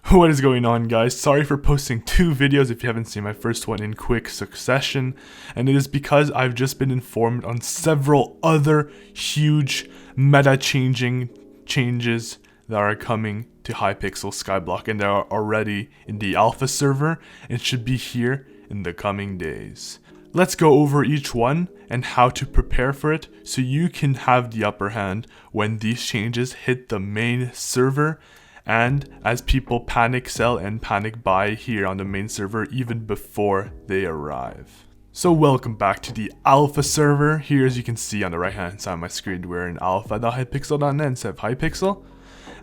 What is going on, guys? Sorry for posting 2 videos if you haven't seen my first one in quick succession, and it is because I've just been informed on several other huge meta-changing changes that are coming to Hypixel Skyblock, and they are already in the alpha server and should be here in the coming days. Let's go over each one and how to prepare for it so you can have the upper hand when these changes hit the main server, and as people panic sell and panic buy here on the main server even before they arrive. So welcome back to the alpha server. Here, as you can see on the right hand side of my screen, we're in alpha.hypixel.net instead of Hypixel.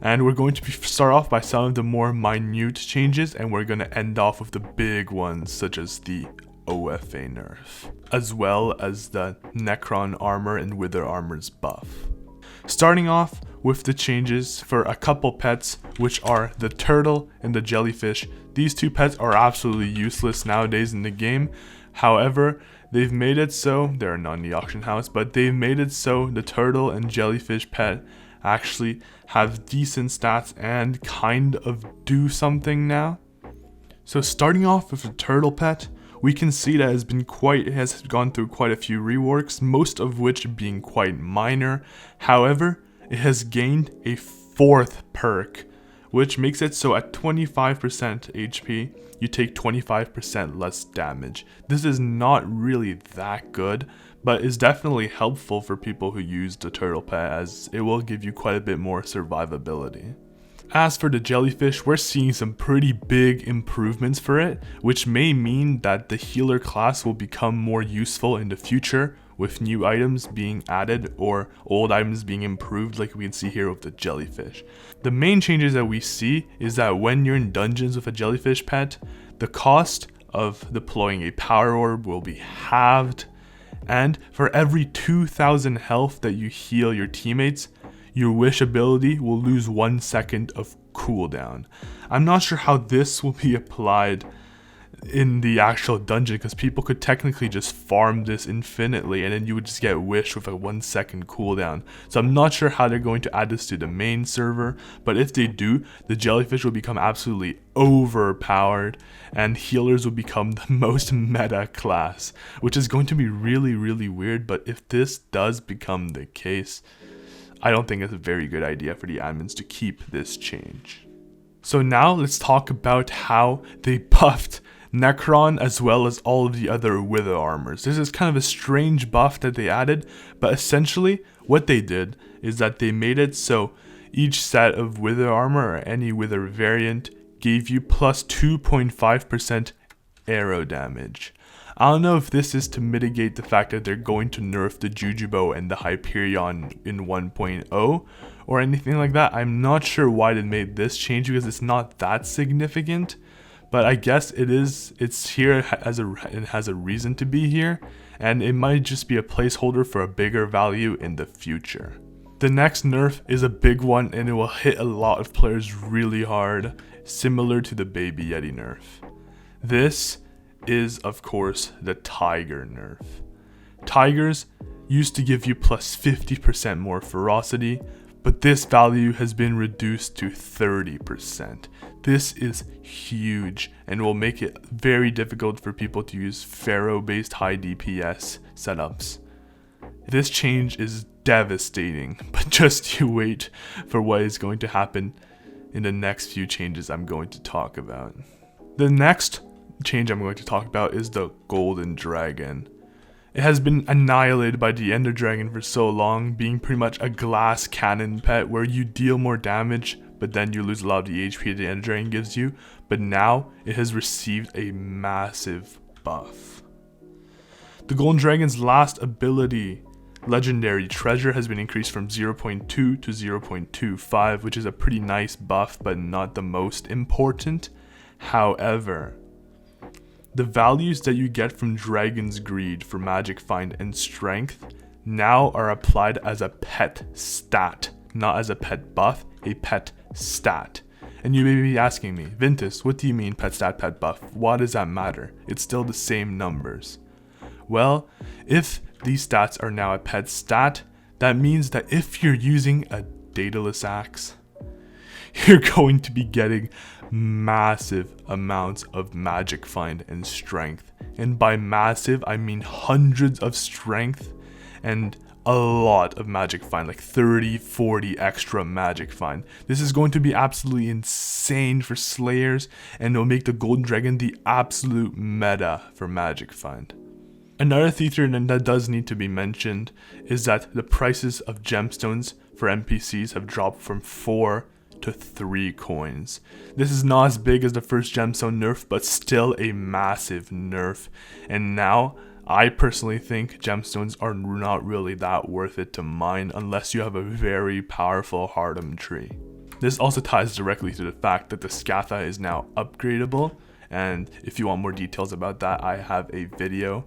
And we're going to start off by some of the more minute changes, and we're going to end off with the big ones such as the OFA Nerf, as well as the Necron armor and Wither armor's buff. Starting off with the changes for a couple pets, which are the turtle and the jellyfish. These 2 pets are absolutely useless nowadays in the game. However, they've made it so, they're not in the auction house, but they've made it so the turtle and jellyfish pet actually have decent stats and kind of do something now. So starting off with the turtle pet, we can see that it has gone through quite a few reworks, most of which being quite minor. However, it has gained a 4th perk, which makes it so at 25% HP, you take 25% less damage. This is not really that good, but is definitely helpful for people who use the turtle pet, as it will give you quite a bit more survivability. As for the jellyfish, we're seeing some pretty big improvements for it, which may mean that the healer class will become more useful in the future, with new items being added or old items being improved, like we can see here with the jellyfish. The main changes that we see is that when you're in dungeons with a jellyfish pet, the cost of deploying a power orb will be halved, and for every 2,000 health that you heal your teammates, your wish ability will lose 1 second of cooldown. I'm not sure how this will be applied in the actual dungeon, because people could technically just farm this infinitely and then you would just get wish with a 1 second cooldown. So I'm not sure how they're going to add this to the main server, but if they do, the jellyfish will become absolutely overpowered and healers will become the most meta class, which is going to be really weird. But if this does become the case, I don't think it's a very good idea for the admins to keep this change. So now let's talk about how they buffed Necron as well as all of the other Wither armors. This is kind of a strange buff that they added, but essentially what they did is that they made it so each set of Wither armor or any Wither variant gave you plus 2.5% arrow damage. I don't know if this is to mitigate the fact that they're going to nerf the Jujubo and the Hyperion in 1.0 or anything like that. I'm not sure why they made this change, because it's not that significant. But I guess it's here as it has a reason to be here, and it might just be a placeholder for a bigger value in the future. The next nerf is a big one, and it will hit a lot of players really hard, similar to the Baby Yeti nerf. This is, of course, the Tiger nerf. Tigers used to give you plus 50% more ferocity, but this value has been reduced to 30%. This is huge and will make it very difficult for people to use ferro based high DPS setups. This change is devastating, but just you wait for what is going to happen in the next few changes I'm going to talk about. The next change I'm going to talk about is the Golden Dragon. It has been annihilated by the Ender Dragon for so long, being pretty much a glass cannon pet where you deal more damage, but then you lose a lot of the HP the Ender Dragon gives you. But now it has received a massive buff. The Golden Dragon's last ability, Legendary Treasure, has been increased from 0.2 to 0.25, which is a pretty nice buff, but not the most important. However, the values that you get from Dragon's Greed for Magic Find and Strength now are applied as a pet stat, not as a pet buff, a pet stat. And you may be asking me, Vintus, what do you mean pet stat, pet buff? Why does that matter? It's still the same numbers. Well, if these stats are now a pet stat, that means that if you're using a Daedalus axe, you're going to be getting massive amounts of magic find and strength. And by massive, I mean hundreds of strength and a lot of magic find, like 30, 40 extra magic find. This is going to be absolutely insane for slayers, and it'll make the golden dragon the absolute meta for magic find. Another feature that does need to be mentioned is that the prices of gemstones for NPCs have dropped from 4 to 3 coins. This is not as big as the first gemstone nerf, but still a massive nerf. And now, I personally think gemstones are not really that worth it to mine unless you have a very powerful Hardam tree. This also ties directly to the fact that the Scatha is now upgradeable, and if you want more details about that, I have a video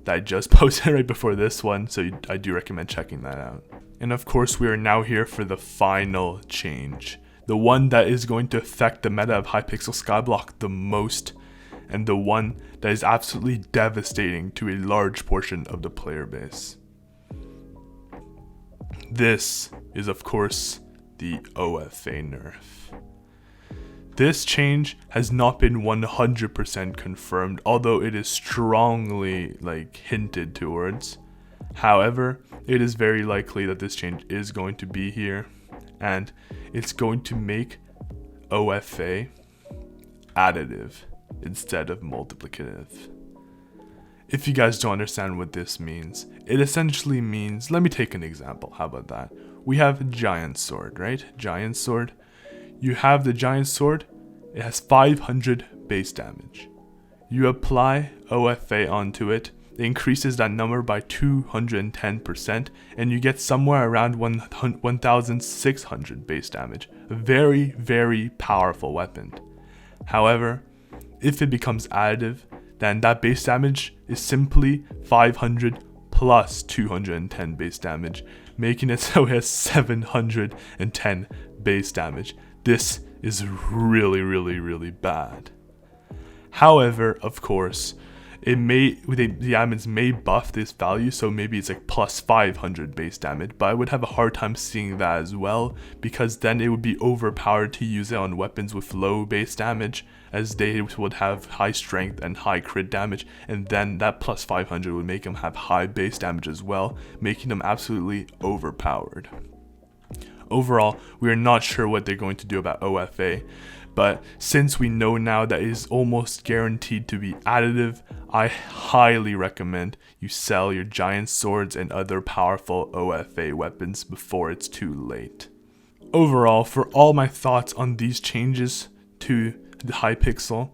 that I just posted right before this one, so I do recommend checking that out. And of course, we are now here for the final change, the one that is going to affect the meta of Hypixel Skyblock the most, and the one that is absolutely devastating to a large portion of the player base. This is of course the OFA Nerf. This change has not been 100% confirmed, although it is strongly hinted towards. However, it is very likely that this change is going to be here, and it's going to make OFA additive instead of multiplicative. If you guys don't understand what this means, it essentially means, let me take an example, how about that? We have Giant Sword, right? Giant Sword. You have the Giant Sword, it has 500 base damage. You apply OFA onto it, it increases that number by 210%, and you get somewhere around 1,600 base damage. A very, very powerful weapon. However, if it becomes additive, then that base damage is simply 500 plus 210 base damage, making it so it has 710 base damage. This is really, really, really bad. However, of course, the admins may buff this value, so maybe it's plus 500 base damage, but I would have a hard time seeing that as well, because then it would be overpowered to use it on weapons with low base damage, as they would have high strength and high crit damage, and then that plus 500 would make them have high base damage as well, making them absolutely overpowered. Overall, we are not sure what they're going to do about OFA, but since we know now that it is almost guaranteed to be additive, I highly recommend you sell your giant swords and other powerful OFA weapons before it's too late. Overall, for all my thoughts on these changes to the Hypixel,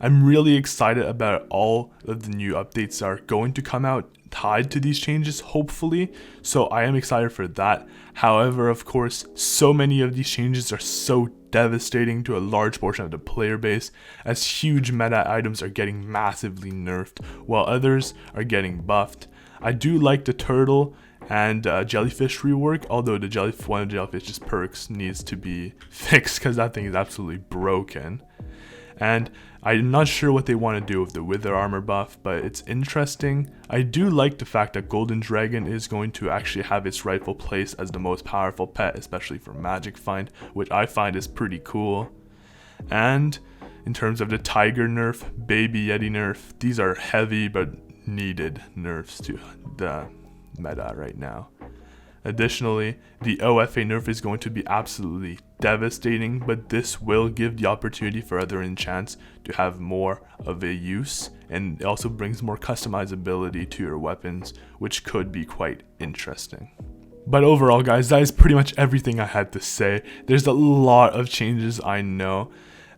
I'm really excited about all of the new updates that are going to come out tied to these changes, hopefully, so I am excited for that. However, of course, so many of these changes are so devastating to a large portion of the player base, as huge meta items are getting massively nerfed while others are getting buffed. I do like the turtle and jellyfish rework, although one of the jellyfish's perks needs to be fixed because that thing is absolutely broken. And I'm not sure what they want to do with the wither armor buff, but it's interesting. I do like the fact that golden dragon is going to actually have its rightful place as the most powerful pet, especially for magic find, which I find is pretty cool. And in terms of the tiger nerf, baby Yeti nerf, these are heavy but needed nerfs to the meta right now. Additionally, the OFA nerf is going to be absolutely devastating, but this will give the opportunity for other enchants to have more of a use, and it also brings more customizability to your weapons, which could be quite interesting. But overall, guys, that is pretty much everything I had to say. There's a lot of changes, I know,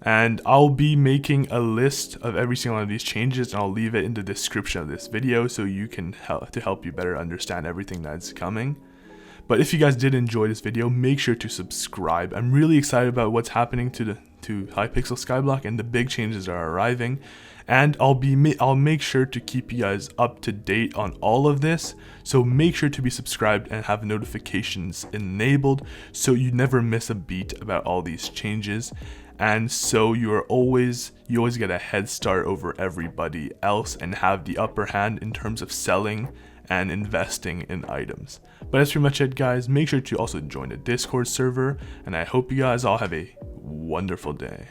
and I'll be making a list of every single one of these changes, and I'll leave it in the description of this video so you can help you better understand everything that's coming. But if you guys did enjoy this video, make sure to subscribe. I'm really excited about what's happening to Hypixel Skyblock and the big changes that are arriving. And I'll make sure to keep you guys up to date on all of this. So make sure to be subscribed and have notifications enabled so you never miss a beat about all these changes. And so you always get a head start over everybody else and have the upper hand in terms of selling and investing in items. But that's pretty much it, guys. Make sure to also join the Discord server, and I hope you guys all have a wonderful day.